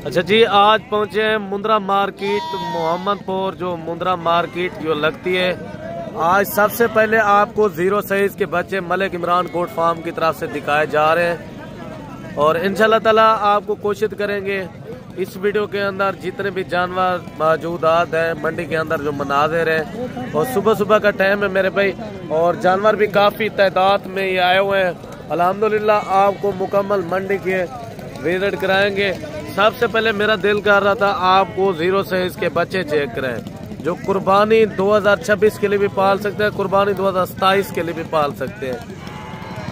अच्छा जी, आज पहुंचे हैं मुंद्रा मार्केट मोहम्मदपुर, जो मुंद्रा मार्केट जो लगती है। आज सबसे पहले आपको 0 साइज के बच्चे मलिक इमरान गोट फार्म की तरफ से दिखाए जा रहे हैं और इंशाल्लाह ताला आपको कोशिश करेंगे इस वीडियो के अंदर जितने भी जानवर मौजूदात हैं मंडी के अंदर, जो मनाजिर है। और सुबह सुबह का टाइम है मेरे भाई, और जानवर भी काफ़ी तादाद में ये आए हुए हैं। अल्हम्दुलिल्लाह आपको मुकम्मल मंडी के विजिट कराएंगे। सबसे पहले मेरा दिल कर रहा था आपको 0 साइज के बच्चे चेक कराएं, जो कुर्बानी 2026 के लिए भी पाल सकते हैं, कुर्बानी 2027 के लिए भी पाल सकते हैं।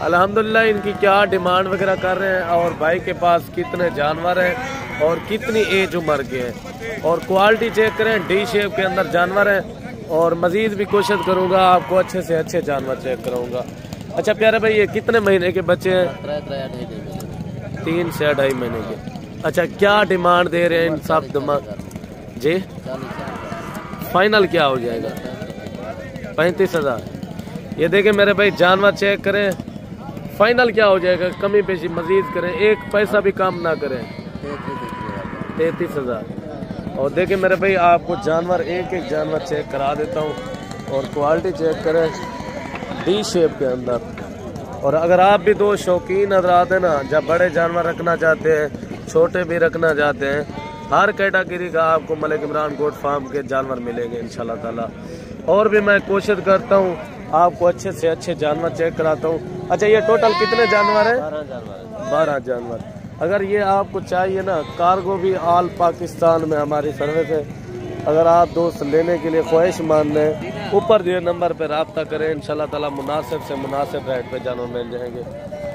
अल्हम्दुलिल्लाह इनकी क्या डिमांड वगैरह कर रहे हैं और भाई के पास कितने जानवर हैं और कितनी एज उम्र के हैं, और क्वालिटी चेक करें। डी शेप के अंदर जानवर हैं और मजीद भी कोशिश करूँगा आपको अच्छे से अच्छे जानवर चेक कराऊँगा। अच्छा प्यारे भाई, ये कितने महीने के बच्चे हैं? 3 से 2.5 महीने के। अच्छा, क्या डिमांड दे रहे हैं इन सब जी? फाइनल क्या हो जाएगा? 35,000। ये देखें मेरे भाई, जानवर चेक करें, फाइनल क्या हो जाएगा? कमी पेशी मजीद करें, एक पैसा भी कम ना करें। 33,000। और देखें मेरे भाई, आपको जानवर एक एक जानवर चेक करा देता हूँ और क्वालिटी चेक करें डी शेप के अंदर। और अगर आप भी दो शौकीन हजरात हैं ना, जब बड़े जानवर रखना चाहते हैं, छोटे भी रखना चाहते हैं, हर कैटेगरी का आपको मलिक इमरान गोट फार्म के जानवर मिलेंगे इंशाल्लाह ताला। और भी मैं कोशिश करता हूँ आपको अच्छे से अच्छे जानवर चेक कराता हूँ। अच्छा, ये टोटल कितने जानवर हैं? 12 जानवर। अगर ये आपको चाहिए ना, कार्गो भी ऑल पाकिस्तान में हमारी सर्विस है। अगर आप दोस्त लेने के लिए ख्वाहिशमंद हैं, ऊपर दिए नंबर पर रब्ता करें, इंशाल्लाह ताला मुनासिब से मुनासिब रेट पे जानवर मिल जाएंगे।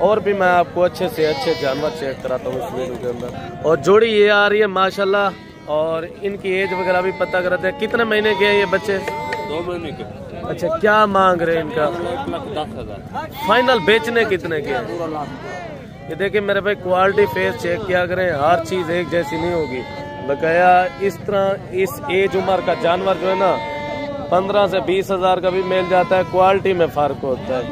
और भी मैं आपको अच्छे से अच्छे जानवर चेक कराता हूँ इस वीडियो के अंदर। और जोड़ी ये आ रही है माशाल्लाह, और इनकी एज वगैरह भी पता करते हैं। कितने महीने के हैं ये बच्चे? 2 महीने के। अच्छा, क्या मांग रहे हैं इनका? 1,10,000। फाइनल बेचने कितने के हैं? ये देखिए मेरे भाई, क्वालिटी फेस चेक किया करें, हर चीज एक जैसी नहीं होगी। बकाया इस तरह इस एज उम्र का जानवर जो है ना, 15 से 20,000 का भी मिल जाता है। क्वालिटी में फर्क होता है।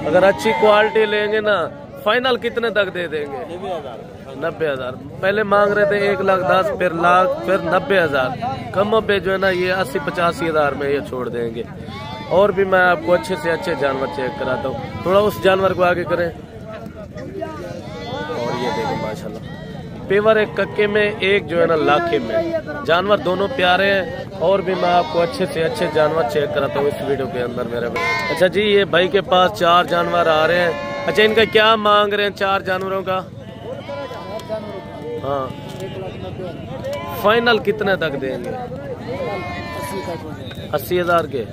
अगर अच्छी क्वालिटी लेंगे ना, फाइनल कितने तक दे देंगे? 90,000। पहले मांग रहे थे 1,10,000, फिर लाख, फिर 90,000। कम पे जो है ना, ये 80-85,000 में ये छोड़ देंगे। और भी मैं आपको अच्छे से अच्छे जानवर चेक कराता हूँ। थोड़ा उस जानवर को आगे करें। और ये देखें माशाल्लाह, पेवर एक कक्के में, एक जो है ना लाखे में। जानवर दोनों प्यारे हैं। और भी मैं आपको अच्छे से अच्छे जानवर चेक कराता हूँ इस वीडियो के अंदर मेरे भाई। अच्छा जी, ये भाई के पास 4 जानवर आ रहे हैं। अच्छा, इनका क्या मांग रहे हैं 4 जानवरों का? हाँ, फाइनल कितने तक देंगे? 80,000 के।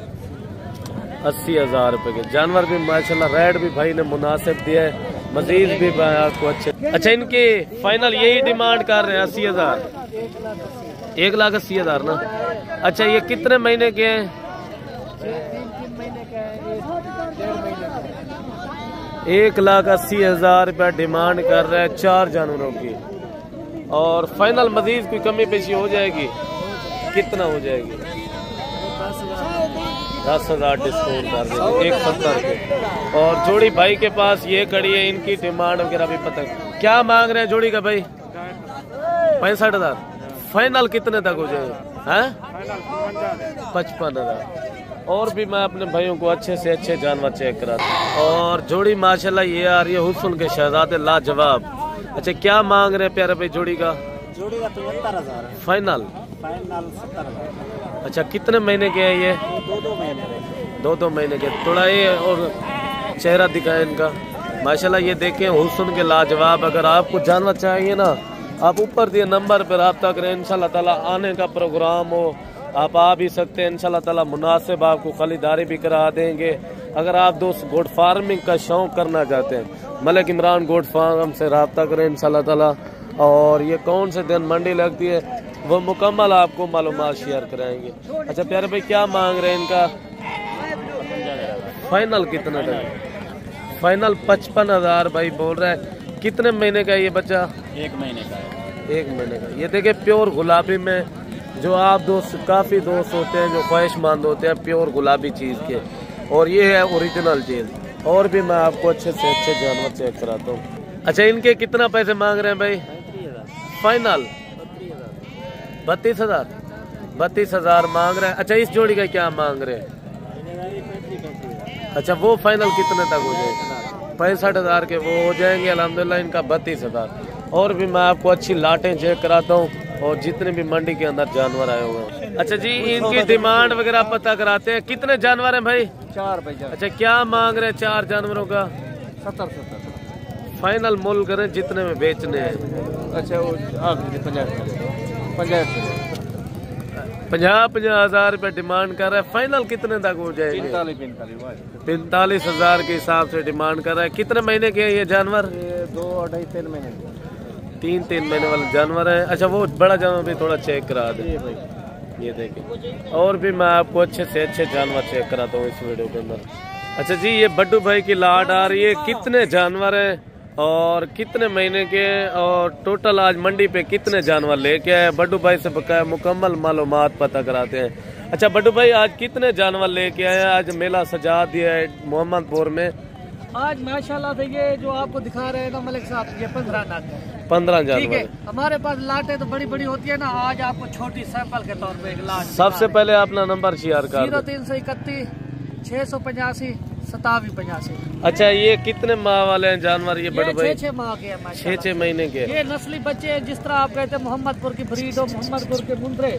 80,000 रुपए के जानवर भी माशाल्लाह, रेट भी भाई ने मुनासिब दिया है, मजीद भी आपको अच्छे। अच्छा, इनकी फाइनल यही डिमांड कर रहे हैं 80,000। 1,80,000 ना। अच्छा, ये कितने महीने के हैं? 1,80,000 रुपया डिमांड कर रहे हैं 4 जानवरों की। और फाइनल मजीद कोई कमी पेशी हो जाएगी? कितना हो जाएगी? 10,000 डिस्काउंट कर देंगे, 1,70 के। और जोड़ी भाई के पास ये खड़ी है, इनकी डिमांड वगैरह भी पता है। क्या मांग रहे हैं जोड़ी का भाई? 65,000। फाइनल कितने तक हो जाएगा? 55,000। और भी मैं अपने भाइयों को अच्छे से अच्छे जानवर चेक कराता हूँ। और जोड़ी माशाल्लाह ये आ रही है हुस्न के शहजादे लाजवाब। अच्छा, क्या मांग रहे हैं प्यारे भाई जोड़ी का? जोड़ी का 73,000। फाइनल 70,000। अच्छा, कितने महीने के हैं ये? 2 महीने। 2 महीने के। थोड़ा ये और चेहरा दिखाए इनका माशाल्लाह। ये देखें हुस्न के लाजवाब। अगर आपको जानवर चाहिए ना, आप ऊपर दिए नंबर पर रब्ता करें। इंशाल्लाह ताला आने का प्रोग्राम हो, आप आ भी सकते हैं। इंशाल्लाह ताला मुनासिब आपको खरीदारी भी करा देंगे। अगर आप दोस्त गोट फार्मिंग का शौक करना चाहते हैं, मलिक इमरान गोट फार्म से रब्ता करें इंशाल्लाह ताला। और ये कौन से दिन मंडी लगती है वो मुकम्मल आपको मालूमात शेयर कराएंगे। अच्छा प्यारे भाई, क्या मांग रहे हैं इनका? फाइनल कितना तक? फाइनल 55,000 भाई बोल रहा है। कितने महीने का है ये बच्चा? 1 महीने का है। 1 महीने का। ये देखिए प्योर गुलाबी में, जो आप दोस्त काफ़ी दोस्त होते हैं जो ख्वाहिशमंद होते हैं प्योर गुलाबी चीज़ के, और ये है ओरिजिनल चीज़। और भी मैं आपको अच्छे से अच्छे जानवर चेक कराता हूँ। अच्छा, इनके कितना पैसे मांग रहे हैं भाई? फाइनल 32,000 32,000 मांग रहे हैं। अच्छा इस जोड़ी का क्या मांग रहे हैं? अच्छा वो फाइनल कितने तक हो जाएगा? 65,000 के वो हो जाएंगे अल्हम्दुलिल्लाह। इनका 32,000। और भी मैं आपको अच्छी लाटें चेक कराता हूँ और जितने भी मंडी के अंदर जानवर आए हुए हैं। अच्छा जी इनकी डिमांड वगैरह पता कराते हैं। कितने जानवर हैं भाई? 4 भाई। अच्छा क्या मांग रहे हैं 4 जानवरों का? 70 फाइनल मोल करें जितने में बेचने हैं। अच्छा वो 50,000 रुपए डिमांड कर रहे हैं। फाइनल कितने तक हो जाएंगे? 45,000 के हिसाब से डिमांड कर रहा है। कितने महीने के हैं ये जानवर? 2 2.5 3 महीने 3 महीने वाले जानवर है। अच्छा वो बड़ा जानवर भी थोड़ा चेक करा दे। ये देखिए और भी मैं आपको अच्छे से अच्छे जानवर चेक कराता हूँ इस वीडियो के अंदर। अच्छा जी ये बड्डू भाई की लाट आ रही है। कितने जानवर है और कितने महीने के और टोटल आज मंडी पे कितने जानवर लेके आए? बड्डू भाई से बकाया मुकम्मल मालूमात पता कराते हैं। अच्छा बड्डू भाई आज कितने जानवर लेके आए? आज मेला सजा दिया है मोहम्मदपुर में। आज माशाल्लाह से ये जो आपको दिखा रहे हैं ना मलिक साहब ये 15 नाग है। 15 ठीक है। जानवर। हमारे पास लाटें तो बड़ी बड़ी होती है ना। आज आपको छोटी सैंपल के तौर पे एक लाट सबसे पहले अपना नंबर शेयर कर दो। 0331 685 2785। अच्छा ये कितने माह वाले हैं जानवर ये बड़े भाई? 6 माह के हैं। 6 महीने के। ये नस्ली बच्चे हैं जिस तरह आप कहते हैं मोहम्मदपुर की ब्रीड और मोहम्मदपुर के मुंद्रे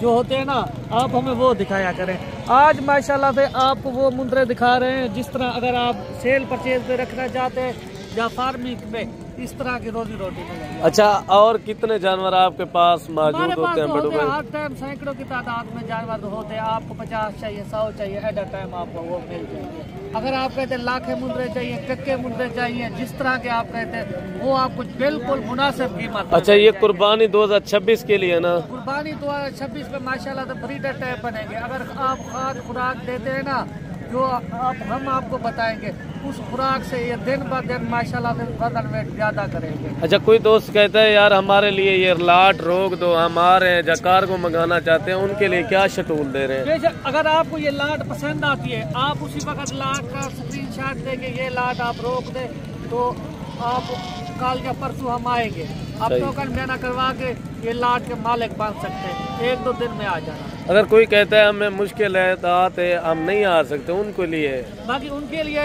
जो होते हैं ना आप हमें वो दिखाया करें। आज माशाल्लाह से आपको वो मुंद्रे दिखा रहे हैं जिस तरह अगर आप सेल परचेज पे रखना चाहते हैं या फार्मिंग पे इस तरह की रोजी रोटी मिलेगी। अच्छा और कितने जानवर आपके पास मौजूद होते हैं बड़ू भाई? हर टाइम सैकड़ों की तादाद में जानवर होते हैं। आपको 50 चाहिए 100 चाहिए एट अ टाइम आपको वो मिल जाएंगे। अगर आप कहते हैं लाखे मुंद्रे चाहिए कक्के मुंद्रे चाहिए जिस तरह के आप कहते हैं वो आपको बिल्कुल मुनासिब कीमत। अच्छा ये कुर्बानी 2026 के लिए ना? कुर्बानी 2026 में माशाल्लाह तो ब्रीडर टाइप बनेंगे। अगर आप खाद खुराक देते हैं ना जो हम आपको बताएंगे उस खुराक से ये दिन ब दिन माशाल्लाह से वजन वेट ज्यादा करेंगे। अच्छा कोई दोस्त कहता है यार हमारे लिए ये लाट रोक दो, हम आ रहे हैं जकार को मंगाना चाहते हैं, उनके लिए क्या शेड्यूल दे रहे हैं? बेशक अगर आपको ये लाट पसंद आती है आप उसी वक्त लाट का स्क्रीनशॉट देके ये लाट आप रोक दे तो आप कल या परसों हम आएंगे आप टोकन बयाना करवा के ये लाट के मालिक बन सकते हैं। 1-2 दिन में आ जाना। अगर कोई कहता है हमें मुश्किल है तो हम नहीं आ सकते उनके लिए? बाकी उनके लिए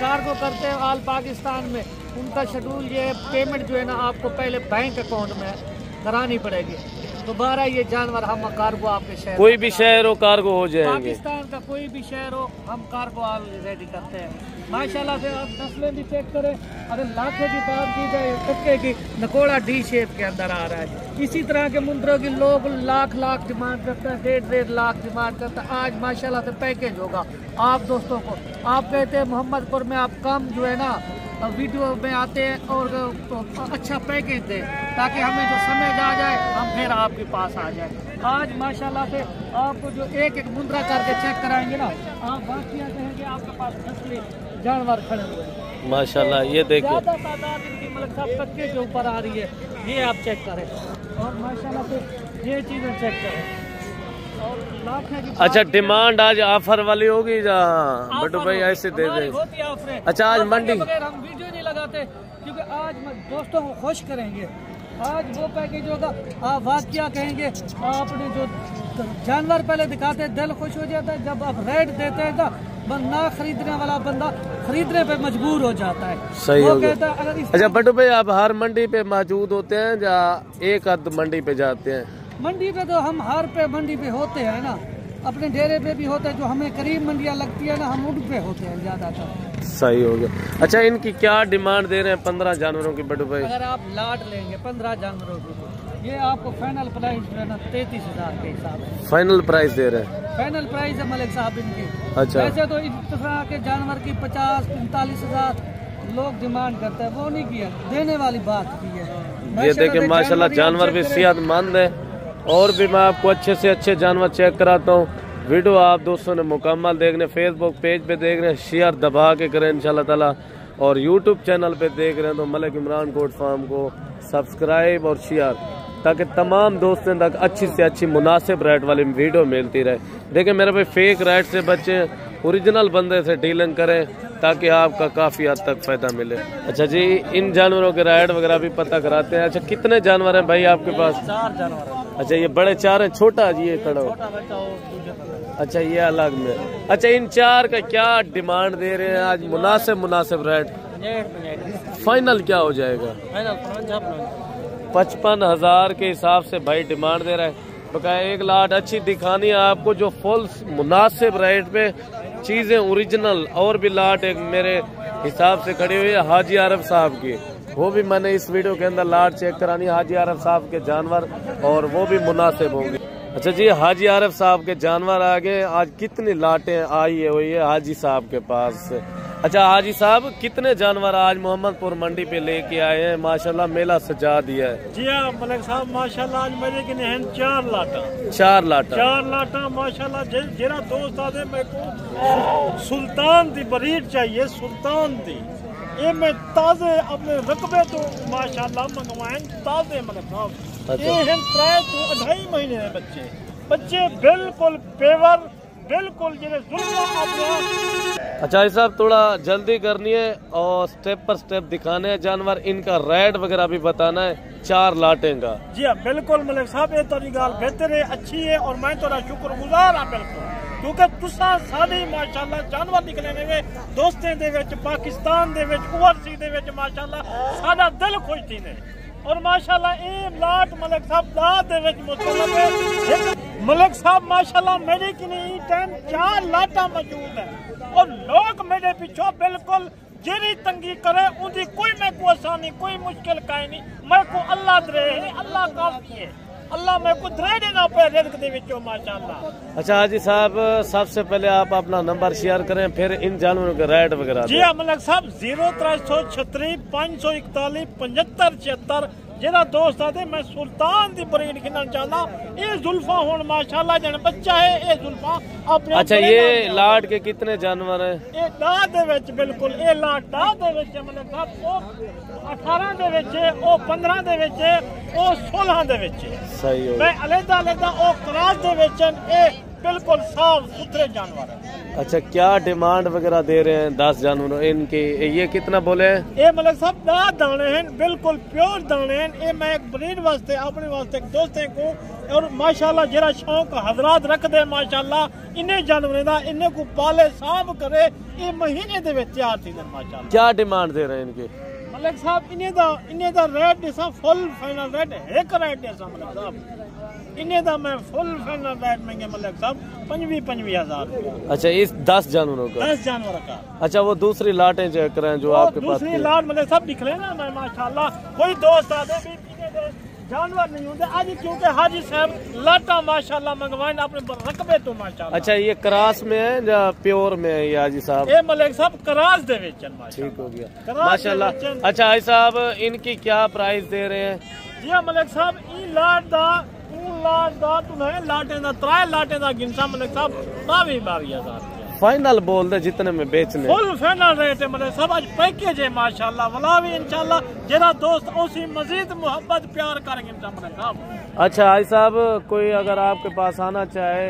कार्गो करते हैं ऑल पाकिस्तान में उनका शेड्यूल ये पेमेंट जो है ना आपको पहले बैंक अकाउंट में करानी पड़ेगी। दोबारा ये जानवर हम कार्गो आपके शहर कोई भी शहर हो कार्गो हो जाएंगे। पाकिस्तान का कोई भी शहर हो हम कार्गो रेडी करते हैं। माशाल्लाह से आप नस्लें भी चेक करें। अगर लाखे की बात की जाए कक्के की नकोड़ा डी शेप के अंदर आ रहा है। इसी तरह के मुंद्रों की लोग लाख डिमांड करते हैं 1.5 लाख डिमांड करते हैं। आज माशाल्लाह से पैकेज होगा आप दोस्तों को। आप कहते हैं मोहम्मदपुर में आप कम जो है ना वीडियो में आते हैं और तो अच्छा पैकेज दें ताकि हमें जो समझ आ जाए हम फिर आपके पास आ जाए। आज माशाल्लाह से आपको जो एक मुंद्रा करके चेक कराएंगे ना आप वाकई कहेंगे आपके पास नस्ली जानवर खड़े हुए हैं माशाल्लाह। ये देखिए ज्यादा तादाद इनकी मतलब सब कच्चे के ऊपर आ रही है। ये आप चेक करें और माशाल्लाह से ये चीजें चेक करें। अच्छा डिमांड आज ऑफर वाली होगी बड्डू भाई ऐसे दे दे। अच्छा आज मंडी हम वीडियो नहीं लगाते क्योंकि आज दोस्तों को खुश करेंगे। आज वो पैकेज होगा आप वाकया कहेंगे आपने जो जानवर पहले दिखाते हैं दिल खुश हो जाता है। जब आप रेट देते हैं ना खरीदने वाला बंदा खरीदने पे मजबूर हो जाता है। सही हो गया। अगर अच्छा बड्डू भाई आप हर मंडी पे मौजूद होते हैं या एक आध मंडी पे जाते हैं? मंडी पे तो हम हर पे मंडी पे होते हैं ना। अपने डेरे पे भी होते हैं जो हमें करीब मंडियाँ लगती है ना हम उन पे होते हैं ज्यादातर। सही हो गया। अच्छा इनकी क्या डिमांड दे रहे हैं 15 जानवरों की बड्डू भाई? अगर आप लाट लेंगे 15 जानवरों की ये आपको फाइनल प्राइस जो है ना 33,000 के हिसाब से फाइनल प्राइस दे रहे हैं। फाइनल प्राइस है मलिक साहब इनकी। अच्छा वैसे तो इस तरह के जानवर की 50-45,000 लोग डिमांड करते हैं वो नहीं किया देने वाली बात की है। ये देखिए माशाल्लाह जानवर भी सेहतमंद है और भी मैं आपको अच्छे से अच्छे जानवर चेक कराता हूँ। वीडियो आप दोस्तों ने मुकम्मल देखने फेसबुक पेज पे देख रहे हैं शेयर दबा के करें इंशाल्लाह ताला और यूट्यूब चैनल पे देख रहे हैं तो मलिक इमरान गोट फार्म को सब्सक्राइब और शेयर ताकि तमाम दोस्तों तक अच्छी से अच्छी मुनासिब रेट वाली वीडियो मिलती रहे। देखिए मेरे भाई फेक रेट से बच्चे ओरिजिनल बंदे से डीलिंग करें ताकि आपका काफ़ी हद तक फ़ायदा मिले। अच्छा जी इन जानवरों के रेट वगैरह भी पता कराते हैं। अच्छा कितने जानवर हैं भाई आपके पास? 4 जानवर। अच्छा ये बड़े चार हैं, छोटा जी ये खड़ा हो। छोटा बच्चा हो दूसरे कलर। अच्छा ये अलग में। अच्छा इन चार का क्या डिमांड दे रहे हैं आज? मुनासिब रेट फाइनल क्या हो जाएगा? 55,000 के हिसाब से भाई डिमांड दे रहा है। बकाया एक लाट अच्छी दिखानी है आपको जो फुल मुनासिब रेट पे चीजें ओरिजिनल। और भी लाट एक मेरे हिसाब से खड़ी हुई है हाजी आरफ साहब की, वो भी मैंने इस वीडियो के अंदर लाट चेक करानी है हाजी आरफ साहब के जानवर, और वो भी मुनासिब होंगे। अच्छा जी हाजी आरफ साहब के जानवर आगे आज कितनी लाटें आई हुई है हाजी साहब के पास? अच्छा हाजी साहब कितने जानवर आज मोहम्मदपुर मंडी पे लेके आए हैं? माशाल्लाह मेला सजा दिया है। जी हाँ मलिक साहब माशाल्लाह आज मेरे की हैं 4 लाटा। 4 लाटा? 4 लाटा माशाल्लाह। जेरा दोस्त आदे मेरे को सुल्तान दी ब्रीड चाहिए, सुल्तान दी। ये मैं ताजे अपने रकबे तो माशाल्लाह मंगवाए ताजे मलिक साहब। ये हैं 2.5 महीने के बच्चे बिल्कुल पेवर, बिल्कुल अच्छा साहब थोड़ा जल्दी करनी है और स्टेप पर स्टेप दिखाने हैं जानवर। इनका रेट वगैरह भी बताना है 4 लाटें का। जी हाँ बिल्कुल मलिक साहब ये तोरी गाल बेहतर है, अच्छी है और मैं थोड़ा शुक्रगुजार हाँ बिल्कुल, क्योंकि तुसा साडी माशाल्लाह जानवर निकले ने दोस्तें दे विच पाकिस्तान दे विच ओवरसी दे विच माशाल्लाह साडा दिल खुश थी ने। और माशाल्लाह ये लाट मलिक साहब दाद दे विच मुतलब है मलिक साहब माशाल्लाह मेरे की नहीं टाइम 4 लाटा मौजूद है और लोग मेरे पीछे बिल्कुल जेरी तंगी करे उनकी कोई मैं को आसानी कोई मुश्किल काई नहीं। मैं को अल्लाह दरे है, अल्लाह काफी है, अल्लाह मैं को दरे देना पे रिज़्क़ दे विचो माशाल्लाह। अच्छा हाजी साहब सबसे पहले आप अपना नंबर शेयर करें फिर इन जानवरों के रेट वगैरह। जी हाँ मलिक साहब 0336 541 75 76 जेरा दोस्त आते मैं सुल्तान दी ब्रीड खिलन चाहना। ये जुल्फा हुन माशाल्लाह जन बच्चा है ये जुल्फा अपने। अच्छा ये लाट के कितने जानवर हैं? ये दाद दे विच बिल्कुल ये लाट दाद दे विच मतलब साहब ओ 18 दे विच ओ 15 दे विच ओ 16 दे विच सही हो। मैं अलग-अलग ओ क्रॉस दे विच ये बिल्कुल साफ सुथरे जानवर है। अच्छा क्या डिमांड वगैरह दे रहे हैं 10 जानवरों इनकी? ये कितना बोले हैं? ये मतलब सब दाने हैं बिल्कुल प्योर दाने हैं। ये मैं एक ब्रीड वास्ते अपने वास्ते दोस्तें को और माशाल्लाह जरा शौक हजरात रख दे माशाल्लाह इन्हें जानवरों का इन्हें को पाले साफ करे ये महीने दे विच तैयार थी माशाल्लाह। क्या डिमांड दे रहे हैं इनके? मलिक साहब इन्हें दा रेट दिसा फुल फाइनल रेट एक रेट दिसा मलिक साहब इन्हें दा मैं फुल फाइनल रेट में मलिक साहब 25,000। अच्छा इस 10 जानवरों का? 10 जानवर का। अच्छा वो दूसरी लाटें चेक करें जो आपके पास? दूसरी लाट मलिक साहब दिख रहे ना मैं माशाल्लाह कोई दोस्त आते भी जानवर नहीं होते आज क्योंकि हाजी साहब लाटा माशाल्लाह मंगवाए अपने रकबे तो माशाल्लाह। अच्छा ये क्रास में है या प्योर में है ये हाजी साहब? ये मलिक साहब क्रास दे विचन माशाल्लाह। ठीक हो गया माशाल्लाह। अच्छा हाजी साहब इनकी क्या प्राइस दे रहे हैं? जी हाँ मलिक साहब ई लाट दा तुम्हें लाटे दा 3 लाटे दा गिनसा मलिक साहब 22,000 फाइनल बोल दे जितने में बेचने। फुल फाइनल रेट है मतलब सब आज पैकेज है माशाल्लाह वाला भी इंशाल्लाह जेरा दोस्त उसी मजीद मोहब्बत प्यार करेंगे साहब। अच्छा भाई साहब कोई अगर आपके पास आना चाहे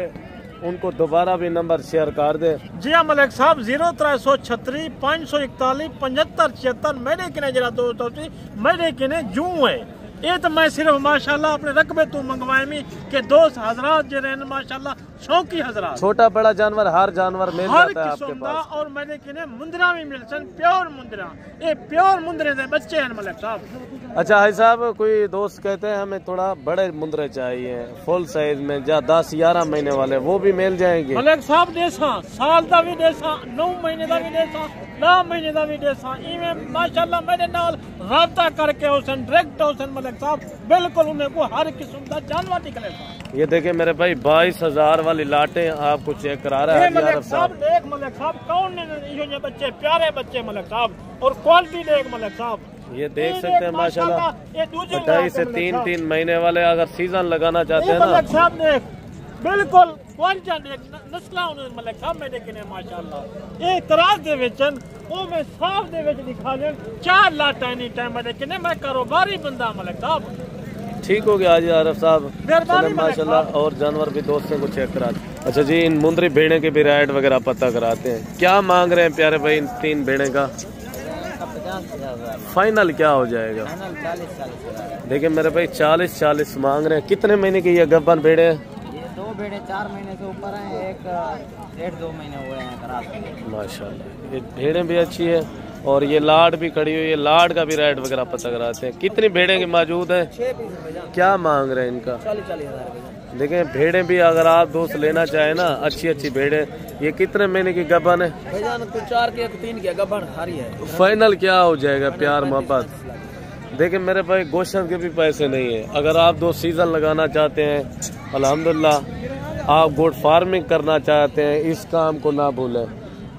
उनको दोबारा भी नंबर शेयर कर दे। जी हाँ मलिक साहब 0336 541 75 76 मेरे किने जरा दोस्त होती मेरे किने जू है। ये तो मैं सिर्फ माशाल्लाह अपने रकबे तो मंगवाए में के दोस्त हजरात जो रहे माशाल्लाह शौकी हजरात छोटा बड़ा जानवर हर जानवर मिल जाता है आपके पास। और मैंने किने मुंदरा भी मिल सन प्योर मुंदरा ये प्योर मुंदरे दे बच्चे हैं मलिक साहब। अच्छा भाई साहब कोई दोस्त कहते हैं हमें थोड़ा बड़े मुंदरे चाहिए फुल साइज में जा 10-11 महीने वाले वो भी मिल जाएंगे? मलिक साहब देसा साल का भी देसा 9 महीने का भी देसा 9 महीने का भी देसा इवें माशाल्लाह मेरे नाल राब्ता करके होसन डायरेक्ट होसन मलिक साहब बिल्कुल उन्हें को हर किस्म का जानवर निकलेगा। ये देखे मेरे भाई 22,000 वाली लाटें आपको चेक करा रहा है मलिक साहब। देख मलिक साहब कौन ये बच्चे प्यारे बच्चे मलिक साहब और क्वालिटी देख मलिक साहब ये देख सकते हैं माशाल्लाह 2.5 से 3 महीने वाले अगर सीजन लगाना चाहते हैं ना मलिक साहब देख बिल्कुल नस्ला मलिक साहब मेरे किने माशाल्लाह ये तराज दे विचन ओ मैं साफ दे विच दिखा ले 4 लाट एनी टाइम मेरे किने मैं कारोबारी बंदा मलिक साहब। ठीक हो गया हाजी आरफ साहब माशाल्लाह और जानवर भी दोस्तों को चेक करा। अच्छा जी इन मुंदरी भेड़े के भी रेट वगैरह पता कराते हैं। क्या मांग रहे हैं प्यारे भाई इन 3 भेड़े का? 50,000। फाइनल क्या हो जाएगा? 40,000। देखिए मेरे भाई 40 मांग रहे हैं। कितने महीने की ये गब्बन भेड़े हैं? ये 2 भेड़े 4 महीने से ऊपर हैं, एक 1.5-2 महीने हुए हैं खराब। माशाल्लाह, ये भेड़ें भी अच्छी है और ये लाड भी खड़ी हुई है। लाड का भी रेट वगैरह पता कराते हैं। कितनी भेड़ें की मौजूद है? 6 पीस भाईजान। क्या मांग रहे हैं इनका? 40,000 भाईजान। देखें भेड़ें भी अगर आप दोस्त लेना चाहे ना, अच्छी भेड़ें। ये कितने महीने की गब्बन है? भाईजान कुछ 4 के 3 के गबन हरी है। फाइनल क्या हो जाएगा? प्यार मोहब्बत। देखिए मेरे भाई गोश्त के भी पैसे नहीं है। अगर आप 2 सीजन लगाना चाहते हैं, अल्हम्दुलिल्लाह आप गोट फार्मिंग करना चाहते हैं, इस काम को ना भूलें।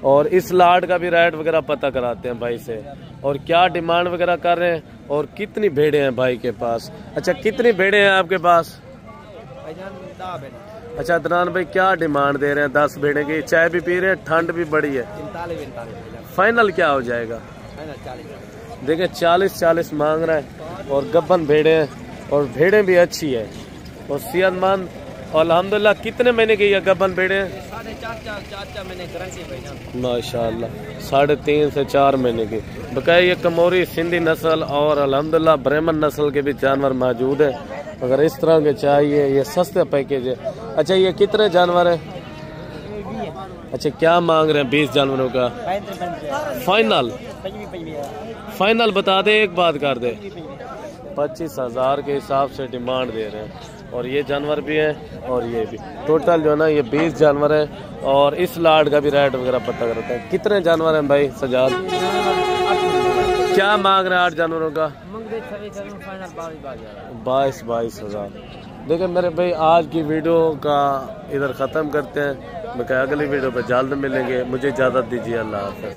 और इस लाड का भी रेट वगैरह पता कराते हैं भाई से, और क्या डिमांड वगैरह कर रहे हैं और कितनी भेड़े हैं भाई के पास। अच्छा, कितनी भेड़े हैं आपके पास? अच्छा अदनान भाई, क्या डिमांड दे रहे हैं? 10 भेड़े की। चाय भी पी रहे हैं, ठंड भी बड़ी है। 45 फाइनल क्या हो जाएगा? 40। देखिए 40 मांग रहा है और गब्बन भेड़े हैं और भेड़े भी अच्छी है और सेहतमंद। और अल्हम्दुलिल्लाह कितने महीने की ये गब्बन भेड़े हैं? 4.5 महीने गारंटी भाईजान। माशाल्लाह 3.5 से 4 महीने की। बकाया ये कमोरी सिंधी नस्ल और अल्हम्दुलिल्लाह ब्राह्मण नस्ल के भी जानवर मौजूद है। अगर इस तरह के चाहिए, ये सस्ते पैकेज है। अच्छा, ये कितने जानवर है? अच्छा, क्या मांग रहे हैं 20 जानवरों का? फाइनल बता दे, एक बात कर दे। 25,000 के हिसाब से डिमांड दे रहे हैं। और ये जानवर भी हैं और ये भी, टोटल जो है ना ये 20 जानवर हैं। और इस लाड का भी रेट वगैरह पता करता है। कितने जानवर हैं भाई सजाद? क्या मांग रहे हैं 8 जानवरों का? 22,000। देखिए मेरे भाई, आज की वीडियो का इधर ख़त्म करते हैं। मैं अगली वीडियो पे जल्द मिलेंगे। मुझे इजाज़त दीजिए। अल्लाह हाफ़िज़।